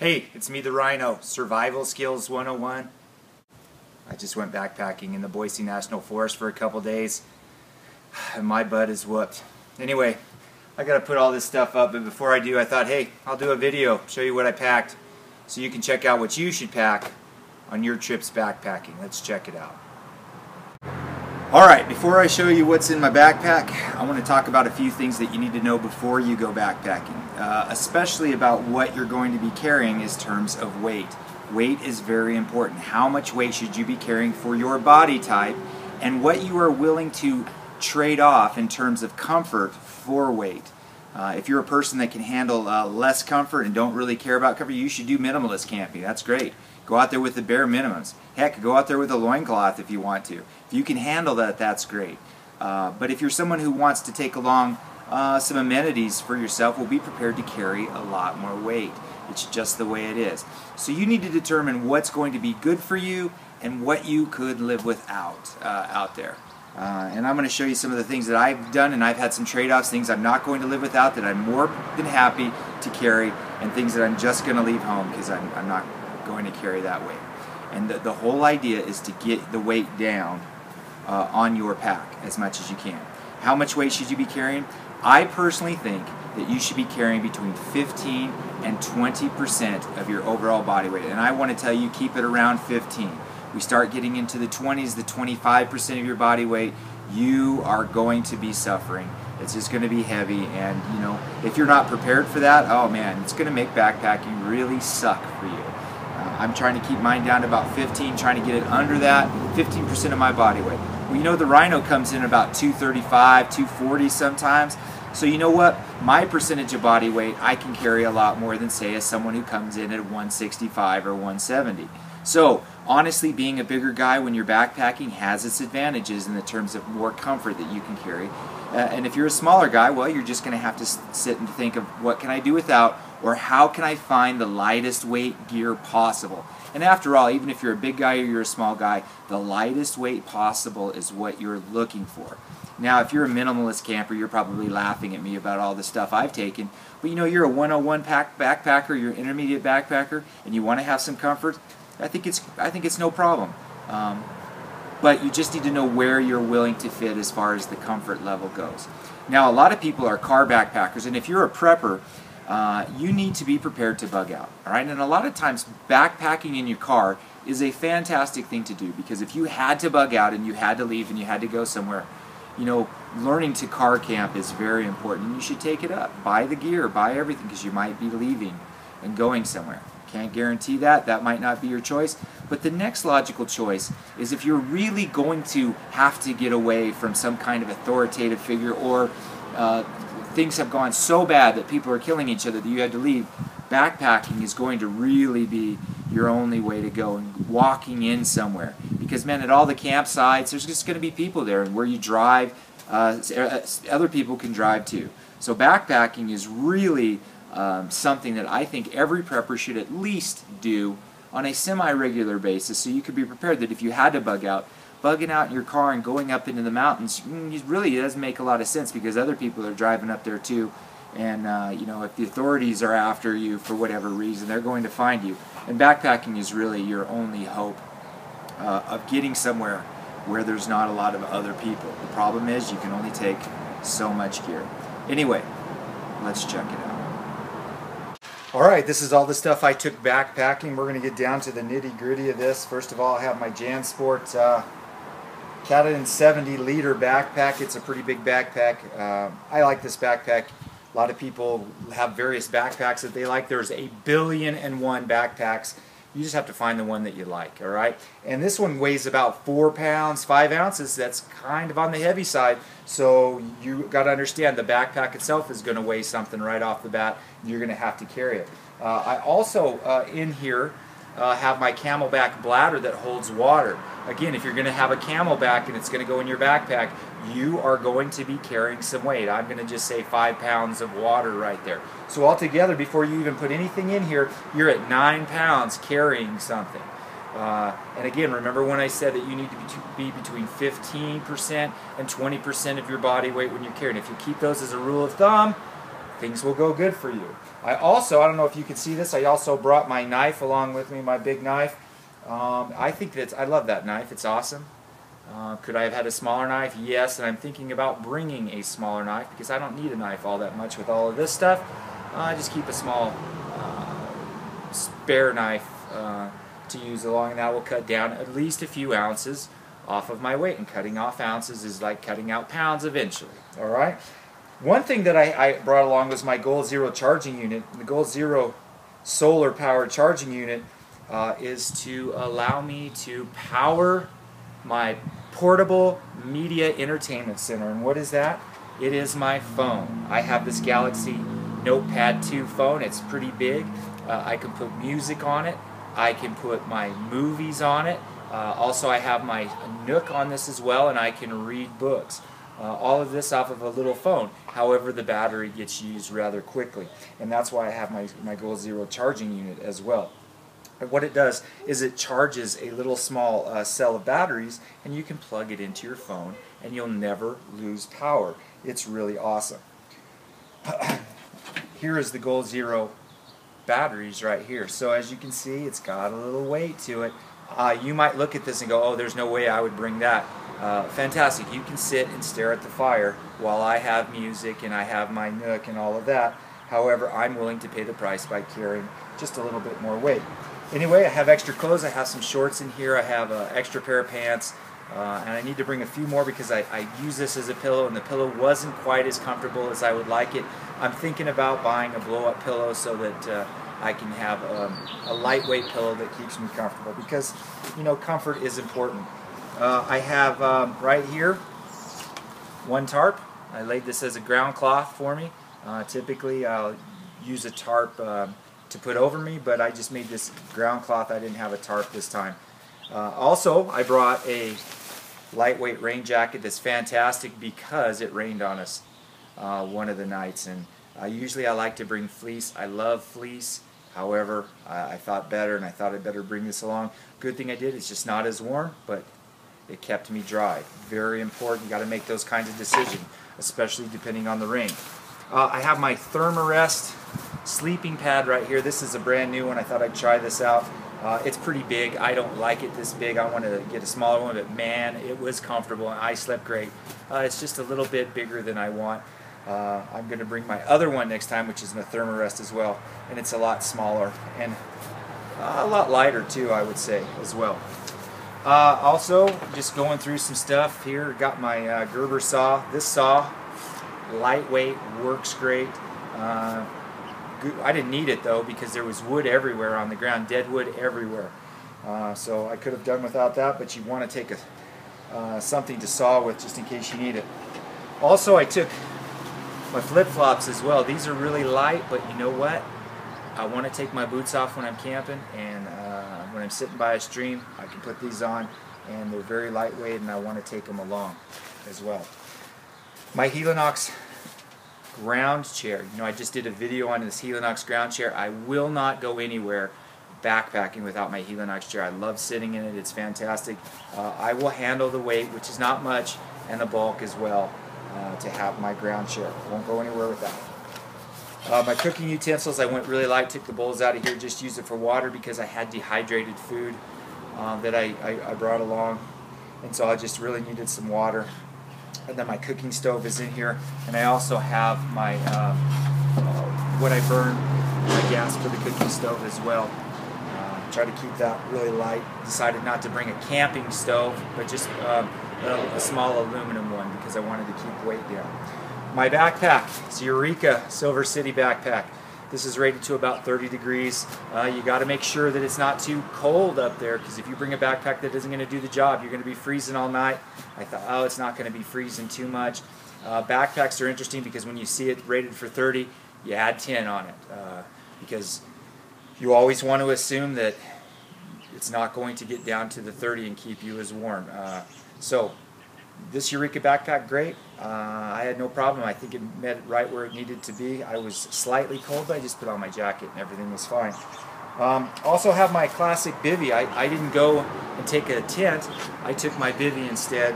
Hey, it's me, the Rhino, Survival Skills 101. I just went backpacking in the Boise National Forest for a couple days, and my butt is whooped. Anyway, I gotta put all this stuff up, but before I do, I thought, hey, I'll do a video, show you what I packed, so you can check out what you should pack on your trips backpacking. Let's check it out. Alright, before I show you what's in my backpack, I want to talk about a few things that you need to know before you go backpacking, especially about what you're going to be carrying in terms of weight. Weight is very important. How much weight should you be carrying for your body type, and what you are willing to trade off in terms of comfort for weight. If you're a person that can handle less comfort and don't really care about comfort, you should do minimalist camping. That's great. Go out there with the bare minimums. Heck, go out there with a loincloth if you want to. If you can handle that, that's great. But if you're someone who wants to take along some amenities for yourself, well, be prepared to carry a lot more weight. It's just the way it is. So you need to determine what's going to be good for you and what you could live without out there. And I'm going to show you some of the things that I've done, and I've had some trade-offs, things I'm not going to live without that I'm more than happy to carry, and things that I'm just going to leave home because I'm not going to carry that weight. And the whole idea is to get the weight down on your pack as much as you can. How much weight should you be carrying? I personally think that you should be carrying between 15 and 20% of your overall body weight. And I want to tell you, keep it around 15. We start getting into the 20s, the 25% of your body weight, you are going to be suffering. It's just going to be heavy, and you know, if you're not prepared for that, oh man, it's going to make backpacking really suck for you. I'm trying to keep mine down to about 15, trying to get it under that, 15% of my body weight. Well, you know, the Rhino comes in about 235, 240 sometimes. So you know what? My percentage of body weight, I can carry a lot more than, say, as someone who comes in at 165 or 170. So honestly, being a bigger guy when you're backpacking has its advantages in the terms of more comfort that you can carry. And if you're a smaller guy, well, you're just going to have to sit and think of what can I do without, or how can I find the lightest weight gear possible. And after all, even if you're a big guy or you're a small guy, the lightest weight possible is what you're looking for. Now, if you're a minimalist camper, you're probably laughing at me about all the stuff I've taken. But you know, you're a 101 backpacker, you're an intermediate backpacker, and you want to have some comfort, I think it's no problem. But you just need to know where you're willing to fit as far as the comfort level goes. Now, a lot of people are car backpackers, and if you're a prepper, you need to be prepared to bug out. All right? And a lot of times, backpacking in your car is a fantastic thing to do, because if you had to bug out and you had to leave and you had to go somewhere, you know, learning to car camp is very important, and you should take it up. Buy the gear, buy everything, because you might be leaving and going somewhere. Can't guarantee that. That might not be your choice. But the next logical choice is if you're really going to have to get away from some kind of authoritative figure, or things have gone so bad that people are killing each other that you had to leave, backpacking is going to really be your only way to go, and walking in somewhere. Because, man, at all the campsites, there's just going to be people there, and where you drive, other people can drive too. So backpacking is really something that I think every prepper should at least do on a semi-regular basis, so you could be prepared that if you had to bug out, bugging out in your car and going up into the mountains really doesn't make a lot of sense, because other people are driving up there too, and you know, if the authorities are after you for whatever reason, they're going to find you. And backpacking is really your only hope of getting somewhere where there's not a lot of other people. The problem is you can only take so much gear. Anyway, let's check it out. Alright, this is all the stuff I took backpacking. We're going to get down to the nitty-gritty of this. First of all, I have my JanSport Caledon 70-liter backpack. It's a pretty big backpack. I like this backpack. A lot of people have various backpacks that they like. There's 1,000,000,001 backpacks. You just have to find the one that you like, alright? And this one weighs about 4 pounds, 5 ounces. That's kind of on the heavy side. So you got to understand the backpack itself is going to weigh something right off the bat. You're going to have to carry it. I also, in here, have my Camelback Bladder that holds water. Again, if you're going to have a Camelback and it's going to go in your backpack, you are going to be carrying some weight. I'm going to just say 5 pounds of water right there. So altogether, before you even put anything in here, you're at 9 pounds carrying something. And again, remember when I said that you need to be between 15% and 20% of your body weight when you're carrying. If you keep those as a rule of thumb, things will go good for you. I don't know if you can see this, I also brought my knife along with me, my big knife. I love that knife, it's awesome. Could I have had a smaller knife? Yes, and I'm thinking about bringing a smaller knife because I don't need a knife all that much with all of this stuff. I just keep a small spare knife to use along, and that will cut down at least a few ounces off of my weight, and cutting off ounces is like cutting out pounds eventually. Alright? One thing that I brought along was my Goal Zero charging unit. The Goal Zero solar powered charging unit is to allow me to power my portable media entertainment center. And what is that? It is my phone. I have this Galaxy Notepad 2 phone. It's pretty big. I can put music on it. I can put my movies on it. Also, I have my Nook on this as well, and I can read books. All of this off of a little phone. However, the battery gets used rather quickly, and that's why I have my Goal Zero charging unit as well. And what it does is it charges a little small cell of batteries, and you can plug it into your phone, and you'll never lose power. It's really awesome. Here is the Goal Zero batteries right here. So as you can see, it's got a little weight to it. You might look at this and go, oh, there's no way I would bring that. Fantastic. You can sit and stare at the fire while I have music and I have my Nook and all of that. However, I'm willing to pay the price by carrying just a little bit more weight. Anyway, I have extra clothes. I have some shorts in here. I have an extra pair of pants. And I need to bring a few more because I use this as a pillow, and the pillow wasn't quite as comfortable as I would like it. I'm thinking about buying a blow-up pillow so that I can have a lightweight pillow that keeps me comfortable, because, you know, comfort is important. I have right here one tarp. I laid this as a ground cloth for me. Typically I'll use a tarp to put over me, but I just made this ground cloth. I didn't have a tarp this time. Also, I brought a lightweight rain jacket that's fantastic because it rained on us one of the nights, and usually I like to bring fleece. I love fleece. However, I thought better, and I thought I'd better bring this along. Good thing I did. It's just not as warm, but it kept me dry. Very important. You got to make those kinds of decisions, especially depending on the rain. I have my Therm-A-Rest Sleeping Pad right here. This is a brand new one. I thought I'd try this out. It's pretty big. I don't like it this big. I want to get a smaller one, but man, it was comfortable and I slept great. It's just a little bit bigger than I want. I'm going to bring my other one next time, which is a Therm-A-Rest as well, and it's a lot smaller and a lot lighter too, I would say, as well. Also, just going through some stuff here. Got my Gerber saw. This saw, lightweight, works great. I didn't need it though because there was wood everywhere on the ground, dead wood everywhere. So I could have done without that, but you want to take something to saw with just in case you need it. Also, I took my flip-flops as well. These are really light, but you know what? I want to take my boots off when I'm camping, and when I'm sitting by a stream, I can put these on, and they're very lightweight, and I want to take them along as well. My Helinox ground chair. You know, I just did a video on this Helinox ground chair. I will not go anywhere backpacking without my Helinox chair. I love sitting in it. It's fantastic. I will handle the weight, which is not much, and the bulk as well, to have my ground chair. Won't go anywhere with that. My cooking utensils, I went really light, took the bowls out of here, just used it for water because I had dehydrated food that I brought along, and so I just really needed some water. And then my cooking stove is in here, and I also have my what I burn my gas for the cooking stove as well. Try to keep that really light. Decided not to bring a camping stove, but just a small aluminum one because I wanted to keep weight down. My backpack, it's a Eureka Silver City backpack. This is rated to about 30 degrees. You got to make sure that it's not too cold up there, because if you bring a backpack that isn't going to do the job, you're going to be freezing all night. I thought, oh, it's not going to be freezing too much. Backpacks are interesting because when you see it rated for 30, you add 10 on it, because you always want to assume that it's not going to get down to the 30 and keep you as warm. So this Eureka backpack, great. I had no problem. I think it met it right where it needed to be. I was slightly cold, but I just put on my jacket and everything was fine. Also have my classic bivvy. I didn't go and take a tent. I took my bivvy instead.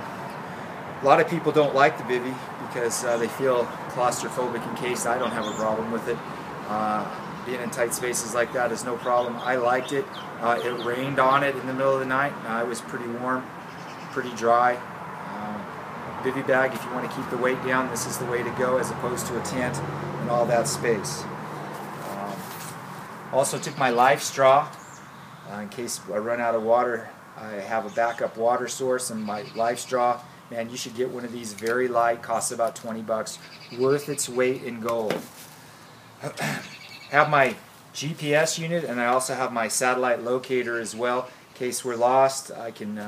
A lot of people don't like the bivy because they feel claustrophobic in case. I don't have a problem with it. Being in tight spaces like that is no problem. I liked it. It rained on it in the middle of the night. It was pretty warm, pretty dry. Bivy bag, if you want to keep the weight down, this is the way to go as opposed to a tent and all that space. Also took my life straw in case I run out of water. I have a backup water source and my life straw. Man, you should get one of these. Very light, costs about 20 bucks, worth its weight in gold. Have my GPS unit, and I also have my satellite locator as well. In case we're lost, I can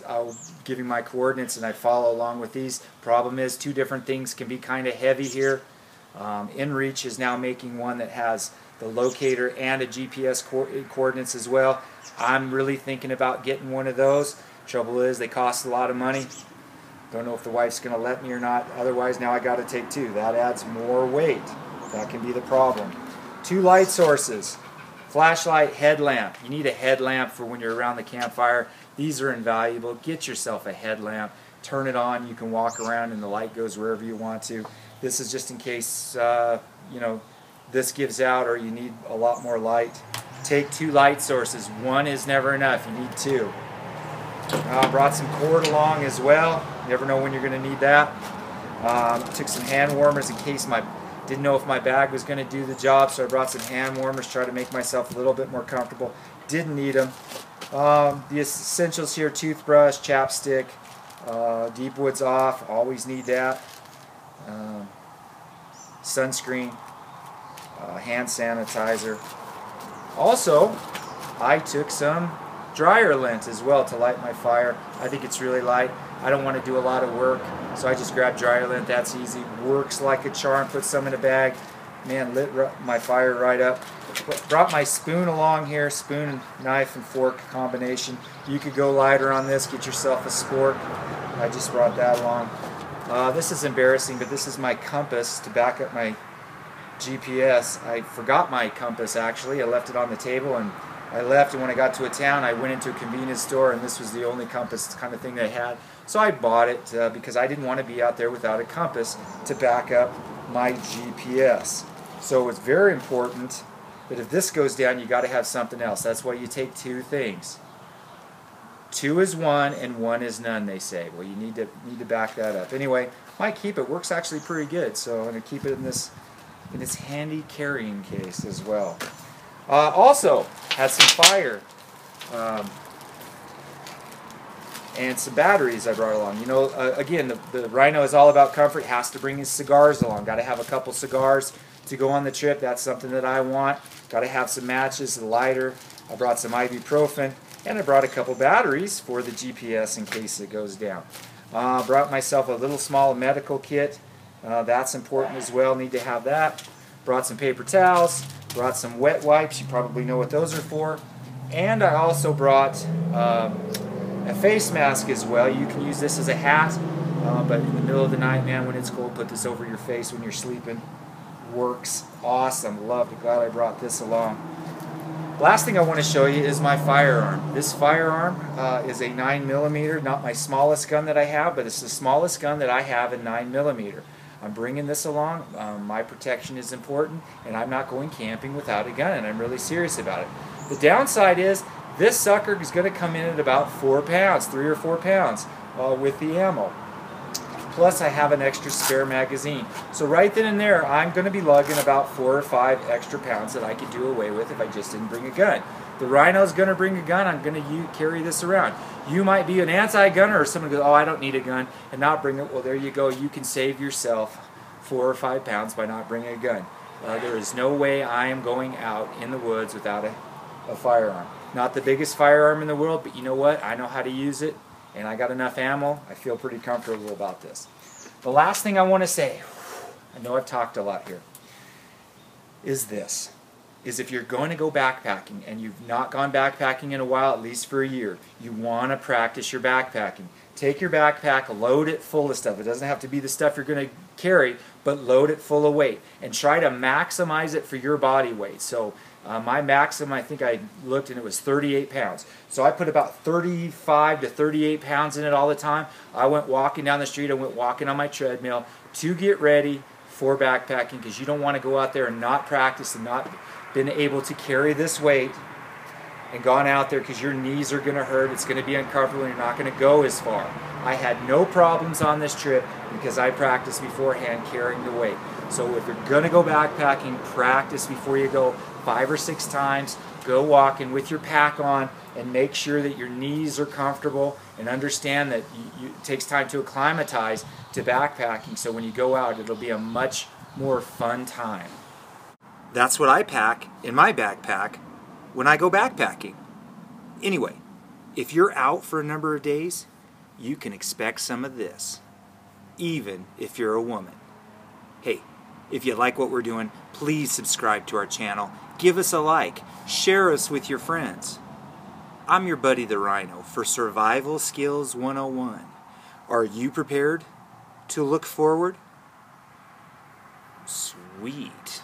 I'll give you my coordinates and I follow along with these. Problem is, two different things can be kind of heavy here. InReach is now making one that has the locator and a GPS coordinates as well. I'm really thinking about getting one of those. Trouble is, they cost a lot of money. Don't know if the wife's going to let me or not. Otherwise, now I got to take two. That adds more weight. That can be the problem. Two light sources. Flashlight, headlamp. You need a headlamp for when you're around the campfire. These are invaluable. Get yourself a headlamp. Turn it on. You can walk around and the light goes wherever you want to. This is just in case you know, this gives out or you need a lot more light. Take two light sources. One is never enough. You need two. Brought some cord along as well. You never know when you're going to need that. Took some hand warmers in case didn't know if my bag was going to do the job, so I brought some hand warmers, try to make myself a little bit more comfortable. Didn't need them. The essentials here: toothbrush, chapstick, deep woods off, always need that. Sunscreen, hand sanitizer. Also, I took some dryer lint as well to light my fire. I think it's really light. I don't want to do a lot of work, so I just grab dryer lint. That's easy. Works like a charm. Put some in a bag. Man, lit my fire right up. Brought my spoon along here. Spoon, knife, and fork combination. You could go lighter on this. Get yourself a spork. I just brought that along. This is embarrassing, but this is my compass to back up my GPS. I forgot my compass actually. I left it on the table and I left, and when I got to a town I went into a convenience store and this was the only compass kind of thing they had. So I bought it because I didn't want to be out there without a compass to back up my GPS. So it's very important that if this goes down you got to have something else. That's why you take two things. Two is one and one is none, they say. Well, you need to back that up. Anyway, might keep it. Works actually pretty good. So I'm going to keep it in this handy carrying case as well. Also had some fire and some batteries I brought along. You know, again, the Rhino is all about comfort. Has to bring his cigars along. Got to have a couple cigars to go on the trip. That's something that I want. Got to have some matches, a lighter. I brought some ibuprofen, and I brought a couple batteries for the GPS in case it goes down. Brought myself a little small medical kit. That's important as well. Need to have that. Brought some paper towels. Brought some wet wipes. You probably know what those are for. And I also brought a face mask as well. You can use this as a hat, but in the middle of the night, man, when it's cold, put this over your face when you're sleeping. Works awesome. Loved it. Glad I brought this along. Last thing I want to show you is my firearm. This firearm is a 9mm, not my smallest gun that I have, but it's the smallest gun that I have in 9mm. I'm bringing this along. My protection is important, and I'm not going camping without a gun, and I'm really serious about it. The downside is this sucker is going to come in at about 4 pounds, 3 or 4 pounds with the ammo. Plus I have an extra spare magazine. So right then and there, I'm going to be lugging about 4 or 5 extra pounds that I could do away with if I just didn't bring a gun. The Rhino's going to bring a gun. I'm going to carry this around. You might be an anti-gunner, or someone goes, oh, I don't need a gun, and not bring it. Well, there you go. You can save yourself 4 or 5 pounds by not bringing a gun. There is no way I am going out in the woods without a firearm. Not the biggest firearm in the world, but you know what? I know how to use it, and I got enough ammo. I feel pretty comfortable about this. The last thing I want to say, I know I've talked a lot here, is this. Is if you're going to go backpacking and you've not gone backpacking in a while, at least for a year, you want to practice your backpacking. Take your backpack, load it full of stuff. It doesn't have to be the stuff you're going to carry, but load it full of weight. And try to maximize it for your body weight. So My maximum, I think I looked and it was 38 pounds. So I put about 35 to 38 pounds in it all the time. I went walking down the street, I went walking on my treadmill to get ready for backpacking, because you don't want to go out there and not practice and not been able to carry this weight and gone out there, because your knees are going to hurt, it's going to be uncomfortable, and you're not going to go as far. I had no problems on this trip because I practiced beforehand carrying the weight. So if you're going to go backpacking, practice before you go 5 or 6 times. Go walking with your pack on and make sure that your knees are comfortable, and understand that it takes time to acclimatize to backpacking, so when you go out it'll be a much more fun time. That's what I pack in my backpack when I go backpacking. Anyway, if you're out for a number of days, you can expect some of this, even if you're a woman. Hey, if you like what we're doing, please subscribe to our channel, give us a like, share us with your friends. I'm your buddy the Rhino for Survival Skills 101. Are you prepared to look forward? Sweet.